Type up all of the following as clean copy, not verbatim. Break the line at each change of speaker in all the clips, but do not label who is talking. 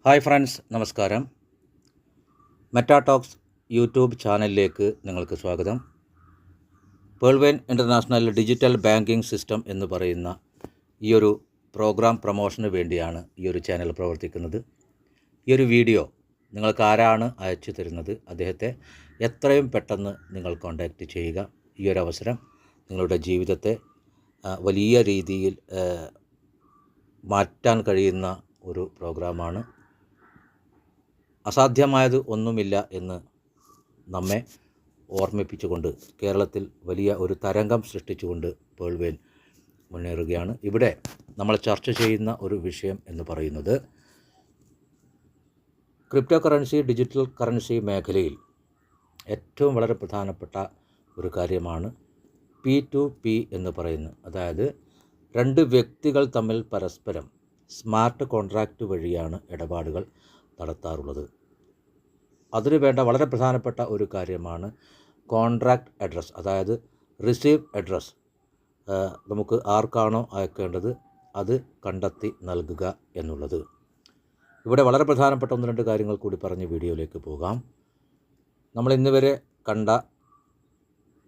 Hi friends, നമസ്കാരം. മെറ്റാടോക്സ് YouTube ചാനലിലേക്ക് നിങ്ങൾക്ക് സ്വാഗതം. പേൾവെയിൻ ഇൻ്റർനാഷണൽ ഡിജിറ്റൽ ബാങ്കിംഗ് സിസ്റ്റം എന്ന് പറയുന്ന ഈ ഒരു പ്രോഗ്രാം പ്രൊമോഷന് വേണ്ടിയാണ് ഈ ഒരു ചാനൽ പ്രവർത്തിക്കുന്നത്. ഈ ഒരു വീഡിയോ നിങ്ങൾക്ക് ആരാണ് അയച്ചു തരുന്നത്, അദ്ദേഹത്തെ എത്രയും പെട്ടെന്ന് നിങ്ങൾ കോൺടാക്റ്റ് ചെയ്യുക. ഈ ഒരു അവസരം നിങ്ങളുടെ ജീവിതത്തെ വലിയ രീതിയിൽ മാറ്റാൻ കഴിയുന്ന ഒരു പ്രോഗ്രാമാണ്. അസാധ്യമായത് ഒന്നുമില്ല എന്ന് നമ്മെ ഓർമ്മിപ്പിച്ചുകൊണ്ട് കേരളത്തിൽ വലിയ ഒരു തരംഗം സൃഷ്ടിച്ചുകൊണ്ട് പേൾവെയിൻ മുന്നേറുകയാണ്. ഇവിടെ നമ്മൾ ചർച്ച ചെയ്യുന്ന ഒരു വിഷയം എന്ന് പറയുന്നത് ക്രിപ്റ്റോ കറൻസി, ഡിജിറ്റൽ കറൻസി മേഖലയിൽ ഏറ്റവും വളരെ പ്രധാനപ്പെട്ട ഒരു കാര്യമാണ് P2P എന്ന് പറയുന്നത്. അതായത് രണ്ട് വ്യക്തികൾ തമ്മിൽ പരസ്പരം സ്മാർട്ട് കോൺട്രാക്റ്റ് വഴിയാണ് ഇടപാടുകൾ നടത്താറുള്ളത്. അതിനു വേണ്ട വളരെ പ്രധാനപ്പെട്ട ഒരു കാര്യമാണ് കോൺട്രാക്റ്റ് അഡ്രസ്സ്, അതായത് റിസീവ് അഡ്രസ്സ്. നമുക്ക് ആർക്കാണോ അയക്കേണ്ടത് അത് കണ്ടെത്തി നൽകുക എന്നുള്ളത്. ഇവിടെ വളരെ പ്രധാനപ്പെട്ട ഒന്ന് രണ്ട് കാര്യങ്ങൾ കൂടി പറഞ്ഞ് വീഡിയോയിലേക്ക് പോകാം. നമ്മൾ ഇന്ന് വരെ കണ്ട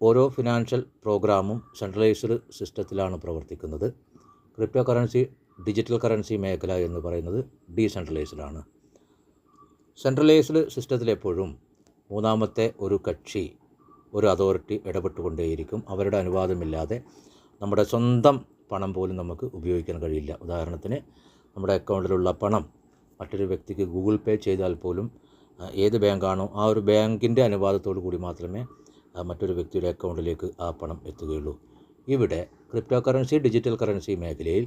ഓരോ ഫിനാൻഷ്യൽ പ്രോഗ്രാമും സെൻട്രലൈസ്ഡ് സിസ്റ്റത്തിലാണ് പ്രവർത്തിക്കുന്നത്. ക്രിപ്റ്റോ കറൻസി, ഡിജിറ്റൽ കറൻസി മേഖല എന്ന് പറയുന്നത് ഡീസെൻട്രലൈസ്ഡ് ആണ്. സെൻട്രലൈസ്ഡ് സിസ്റ്റത്തിലെപ്പോഴും മൂന്നാമത്തെ ഒരു കക്ഷി, ഒരു അതോറിറ്റി ഇടപെട്ടുകൊണ്ടേയിരിക്കും. അവരുടെ അനുവാദമില്ലാതെ നമ്മുടെ സ്വന്തം പണം പോലും നമുക്ക് ഉപയോഗിക്കാൻ കഴിയില്ല. ഉദാഹരണത്തിന്, നമ്മുടെ അക്കൗണ്ടിലുള്ള പണം മറ്റൊരു വ്യക്തിക്ക് ഗൂഗിൾ പേ ചെയ്താൽ പോലും ഏത് ബാങ്കാണോ ആ ഒരു ബാങ്കിൻ്റെ അനുവാദത്തോടു കൂടി മാത്രമേ മറ്റൊരു വ്യക്തിയുടെ അക്കൗണ്ടിലേക്ക് ആ പണം എത്തുകയുള്ളൂ. ഇവിടെ ക്രിപ്റ്റോ കറൻസി, ഡിജിറ്റൽ കറൻസി മേഖലയിൽ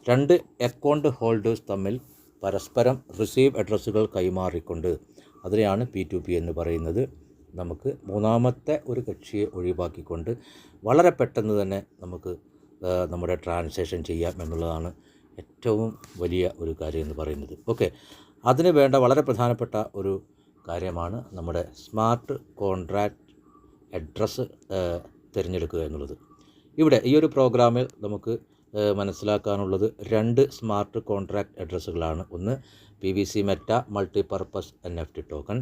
രണ്ട് അക്കൗണ്ട് ഹോൾഡേഴ്സ് തമ്മിൽ പരസ്പരം റിസീവ് അഡ്രസ്സുകൾ കൈമാറിക്കൊണ്ട്, അതിനെയാണ് P2P എന്ന് പറയുന്നത്. നമുക്ക് മൂന്നാമത്തെ ഒരു കക്ഷിയെ ഒഴിവാക്കിക്കൊണ്ട് വളരെ പെട്ടെന്ന് തന്നെ നമുക്ക് നമ്മുടെ ട്രാൻസാക്ഷൻ ചെയ്യാം എന്നുള്ളതാണ് ഏറ്റവും വലിയ ഒരു കാര്യം എന്ന് പറയുന്നത്. ഓക്കെ, അതിന് വേണ്ട വളരെ പ്രധാനപ്പെട്ട ഒരു കാര്യമാണ് നമ്മുടെ സ്മാർട്ട് കോൺട്രാക്റ്റ് അഡ്രസ്സ് തിരഞ്ഞെടുക്കുക എന്നുള്ളത്. ഇവിടെ ഈ ഒരു പ്രോഗ്രാമിൽ നമുക്ക് മനസ്സിലാക്കാനുള്ളത് രണ്ട് സ്മാർട്ട് കോൺട്രാക്റ്റ് അഡ്രസ്സുകളാണ്. ഒന്ന് PVC Meta multipurpose NFT token,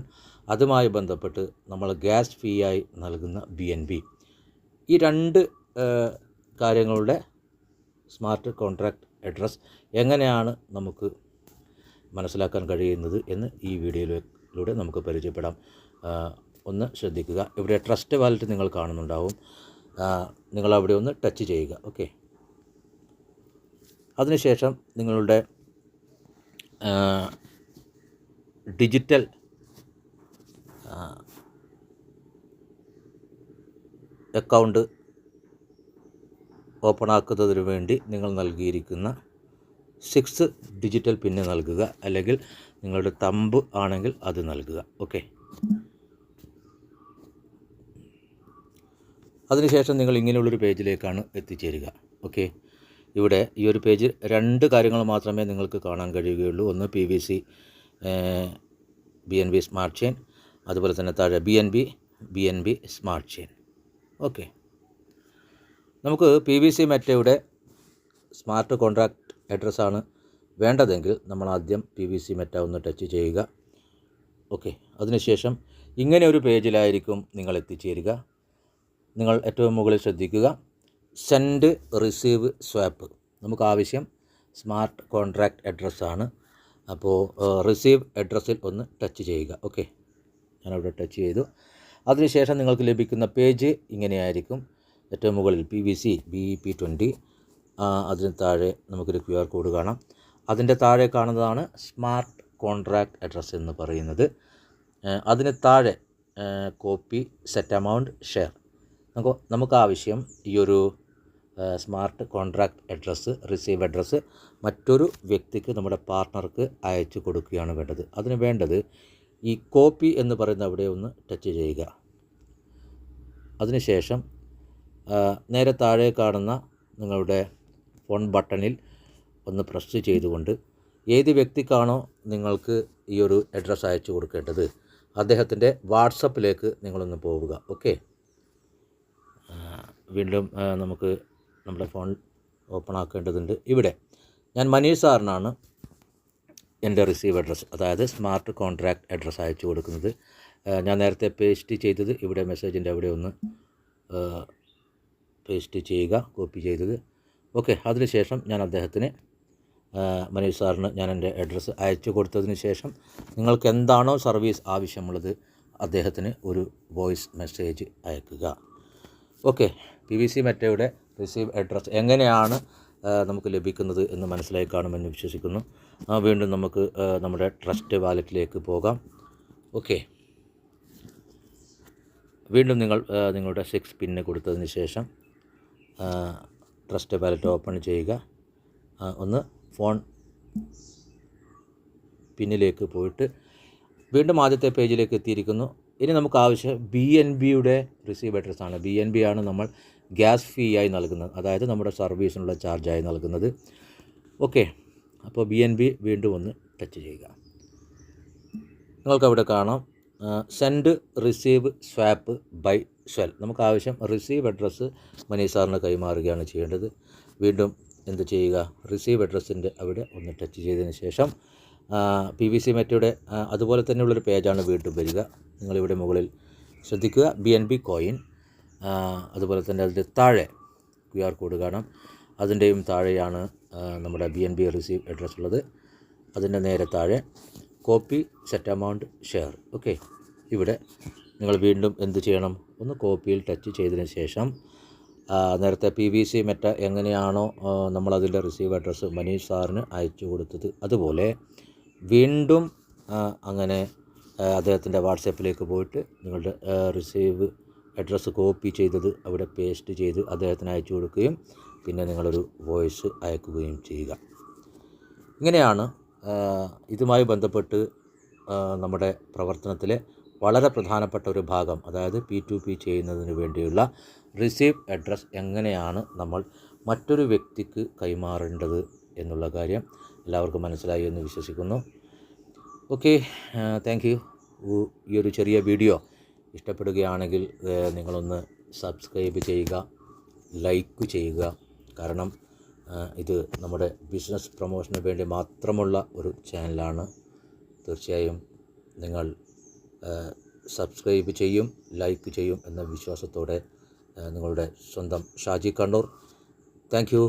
അതുമായി ബന്ധപ്പെട്ട് നമ്മൾ ഗ്യാസ് ഫീ ആയി നൽകുന്ന BNB. ഈ രണ്ട് കാര്യങ്ങളുടെ സ്മാർട്ട് കോൺട്രാക്റ്റ് അഡ്രസ്സ് എങ്ങനെയാണ് നമുക്ക് മനസ്സിലാക്കാൻ കഴിയുന്നത് എന്ന് ഈ വീഡിയോയിലൂടെ നമുക്ക് പരിചയപ്പെടാം. ഒന്ന് ശ്രദ്ധിക്കുക. ഇവിടെ ട്രസ്റ്റ് വാലറ്റ് നിങ്ങൾ കാണുന്നുണ്ടാവും. നിങ്ങളവിടെ ഒന്ന് ടച്ച് ചെയ്യുക. ഓക്കെ, അതിനുശേഷം നിങ്ങളുടെ ഡിജിറ്റൽ അക്കൗണ്ട് ഓപ്പൺ ആക്കുന്നതിന് വേണ്ടി നിങ്ങൾ നൽകിയിരിക്കുന്ന 6 ഡിജിറ്റൽ പിന്ന് നൽകുക, അല്ലെങ്കിൽ നിങ്ങളുടെ തമ്പ് ആണെങ്കിൽ അത് നൽകുക. ഓക്കെ, അതിനുശേഷം നിങ്ങൾ ഇങ്ങനെയുള്ളൊരു പേജിലേക്കാണ് എത്തിച്ചേരുക. ഓക്കെ, ഇവിടെ ഈ ഒരു പേജിൽ രണ്ട് കാര്യങ്ങൾ മാത്രമേ നിങ്ങൾക്ക് കാണാൻ കഴിയുകയുള്ളൂ. ഒന്ന് PVC BNB സ്മാർട്ട് ചെയിൻ, അതുപോലെ തന്നെ താഴെ BNB സ്മാർട്ട് ചെയിൻ. ഓക്കെ, നമുക്ക് PVC മെറ്റയുടെ സ്മാർട്ട് കോൺട്രാക്റ്റ് അഡ്രസ്സാണ് വേണ്ടതെങ്കിൽ നമ്മൾ ആദ്യം PVC മെറ്റ ഒന്ന് ടച്ച് ചെയ്യുക. ഓക്കെ, അതിനുശേഷം ഇങ്ങനെ ഒരു പേജിലായിരിക്കും നിങ്ങൾ എത്തിച്ചേരുക. നിങ്ങൾ ഏറ്റവും മുകളിൽ ശ്രദ്ധിക്കുക, സെൻഡ് റിസീവ് സ്വാപ്പ്. നമുക്ക് ആവശ്യം സ്മാർട്ട് കോൺട്രാക്റ്റ് അഡ്രസ്സാണ്. അപ്പോൾ റിസീവ് അഡ്രസ്സിൽ ഒന്ന് ടച്ച് ചെയ്യുക. ഓക്കെ, ഞാനവിടെ ടച്ച് ചെയ്തു. അതിനുശേഷം നിങ്ങൾക്ക് ലഭിക്കുന്ന പേജ് ഇങ്ങനെയായിരിക്കും. ഏറ്റവും മുകളിൽ PVC BEP20, അതിന് താഴെ നമുക്കൊരു QR കോഡ് കാണാം. അതിൻ്റെ താഴെ കാണുന്നതാണ് സ്മാർട്ട് കോൺട്രാക്റ്റ് അഡ്രസ്സ് എന്ന് പറയുന്നത്. അതിന് താഴെ കോപ്പി, സെറ്റ് എമൗണ്ട്, ഷെയർ. നമുക്ക് ആവശ്യം ഈ ഒരു smart contract address, receive address മറ്റൊരു വ്യക്തിക്ക്, നമ്മുടെ പാർട്ട്ണർക്ക് അയച്ചു കൊടുക്കുകയാണ് വേണ്ടത്. അതിന് വേണ്ടത് ഈ കോപ്പി എന്ന് പറയുന്ന അവിടെ ഒന്ന് ടച്ച് ചെയ്യുക. അതിനുശേഷം നേരെ താഴെ കാണുന്ന നിങ്ങളുടെ ഫോൺ ബട്ടണിൽ ഒന്ന് പ്രസ് ചെയ്തുകൊണ്ട് ഏത് വ്യക്തിക്കാണോ നിങ്ങൾക്ക് ഈ ഒരു അഡ്രസ്സ് അയച്ചു കൊടുക്കേണ്ടത് അദ്ദേഹത്തിൻ്റെ വാട്സപ്പിലേക്ക് നിങ്ങളൊന്ന് പോവുക. ഓക്കെ, വീണ്ടും നമുക്ക് നമ്മുടെ ഫോൺ ഓപ്പൺ ആക്കേണ്ടതുണ്ട്. ഇവിടെ ഞാൻ മനീഷ് സാറിനാണ് എൻ്റെ റിസീവ് അഡ്രസ്സ്, അതായത് സ്മാർട്ട് കോൺട്രാക്റ്റ് അഡ്രസ്സ് അയച്ചു കൊടുക്കുന്നത്. ഞാൻ നേരത്തെ പേസ്റ്റ് ചെയ്തത് ഇവിടെ മെസ്സേജിൻ്റെ അവിടെ ഒന്ന് പേസ്റ്റ് ചെയ്യുക, കോപ്പി ചെയ്തത്. ഓക്കെ, അതിനുശേഷം ഞാൻ അദ്ദേഹത്തിന് മനീഷ് സാറിന് ഞാൻ എൻ്റെ അഡ്രസ്സ് അയച്ചു കൊടുത്തതിന് ശേഷം നിങ്ങൾക്ക് എന്താണോ സർവീസ് ആവശ്യമുള്ളത് അദ്ദേഹത്തിന് ഒരു വോയിസ് മെസ്സേജ് അയക്കുക. ഓക്കെ, PVC മെറ്റയുടെ റിസീവ് അഡ്രസ്സ് എങ്ങനെയാണ് നമുക്ക് ലഭിക്കുന്നത് എന്ന് മനസ്സിലായി കാണുമെന്ന് വിശ്വസിക്കുന്നു. വീണ്ടും നമുക്ക് നമ്മുടെ ട്രസ്റ്റ് വാലറ്റിലേക്ക് പോകാം. ഓക്കെ, വീണ്ടും നിങ്ങളുടെ 6 പിന്ന് കൊടുത്തതിന് ശേഷം ട്രസ്റ്റ് വാലറ്റ് ഓപ്പൺ ചെയ്യുക. ഒന്ന് ഫോൺ പിന്നിലേക്ക് പോയിട്ട് വീണ്ടും ആദ്യത്തെ പേജിലേക്ക് എത്തിയിരിക്കുന്നു. ഇനി നമുക്ക് ആവശ്യം BNBയുടെ റിസീവ് അഡ്രസ്സാണ്. BNB ആണ് നമ്മൾ ഗ്യാസ് ഫീ ആയി നൽകുന്നത്, അതായത് നമ്മുടെ സർവീസിനുള്ള ചാർജായി നൽകുന്നത്. ഓക്കെ, അപ്പോൾ BNB വീണ്ടും ഒന്ന് ടച്ച് ചെയ്യുക. നിങ്ങൾക്കവിടെ കാണാം send receive swap by shell. നമുക്ക് ആവശ്യം റിസീവ് അഡ്രസ്സ് മനീഷ് സാറിന് കൈമാറുകയാണ് ചെയ്യേണ്ടത്. വീണ്ടും എന്ത് ചെയ്യുക, റിസീവ് അഡ്രസ്സിൻ്റെ അവിടെ ഒന്ന് ടച്ച് ചെയ്തതിന് ശേഷം PVC മെറ്റയുടെ അതുപോലെ തന്നെയുള്ളൊരു പേജാണ് വീണ്ടും വരിക. നിങ്ങളിവിടെ മുകളിൽ ശ്രദ്ധിക്കുക, BNB കോയിൻ, അതുപോലെ തന്നെ അതിൻ്റെ താഴെ QR കോഡ് കാണാം. അതിൻ്റെയും താഴെയാണ് നമ്മുടെ BNB റിസീവ് അഡ്രസ്സ് ഉള്ളത്. അതിൻ്റെ നേരെ താഴെ copy set amount share. Okay, ഇവിടെ നിങ്ങൾ വീണ്ടും എന്ത് ചെയ്യണം, ഒന്ന് കോപ്പിയിൽ ടച്ച് ചെയ്തതിന് ശേഷം നേരത്തെ PVC മെറ്റ എങ്ങനെയാണോ നമ്മളതിൻ്റെ റിസീവ് അഡ്രസ്സ് മനീഷ് സാറിന് അയച്ചു കൊടുത്തത്, അതുപോലെ വീണ്ടും അങ്ങനെ അദ്ദേഹത്തിൻ്റെ വാട്സാപ്പിലേക്ക് പോയിട്ട് നിങ്ങളുടെ റിസീവ് അഡ്രസ്സ് കോപ്പി ചെയ്തത് അവിടെ പേസ്റ്റ് ചെയ്ത് അദ്ദേഹത്തിന് അയച്ചു കൊടുക്കുകയും പിന്നെ നിങ്ങളൊരു വോയിസ് അയക്കുകയും ചെയ്യുക. ഇങ്ങനെയാണ് ഇതുമായി ബന്ധപ്പെട്ട് നമ്മുടെ പ്രവർത്തനത്തിലെ വളരെ പ്രധാനപ്പെട്ട ഒരു ഭാഗം, അതായത് P2P ചെയ്യുന്നതിന് വേണ്ടിയുള്ള റിസീവ് അഡ്രസ്സ് എങ്ങനെയാണ് നമ്മൾ മറ്റൊരു വ്യക്തിക്ക് കൈമാറേണ്ടത് എന്നുള്ള കാര്യം എല്ലാവർക്കും മനസ്സിലായി എന്ന് വിശ്വസിക്കുന്നു. Okay, thank you. ഈ ഒരു ചെറിയ വീഡിയോ ഇഷ്ടപ്പെടുകയാണെങ്കിൽ നിങ്ങളൊന്ന് സബ്സ്ക്രൈബ് ചെയ്യുക, ലൈക്ക് ചെയ്യുക. കാരണം ഇത് നമ്മുടെ ബിസിനസ് പ്രൊമോഷന് വേണ്ടി മാത്രമുള്ള ഒരു ചാനലാണ്. തീർച്ചയായും നിങ്ങൾ സബ്സ്ക്രൈബ് ചെയ്യും, ലൈക്ക് ചെയ്യും എന്ന വിശ്വാസത്തോടെ നിങ്ങളുടെ സ്വന്തം ഷാജി കണ്ണൂർ. Thank you.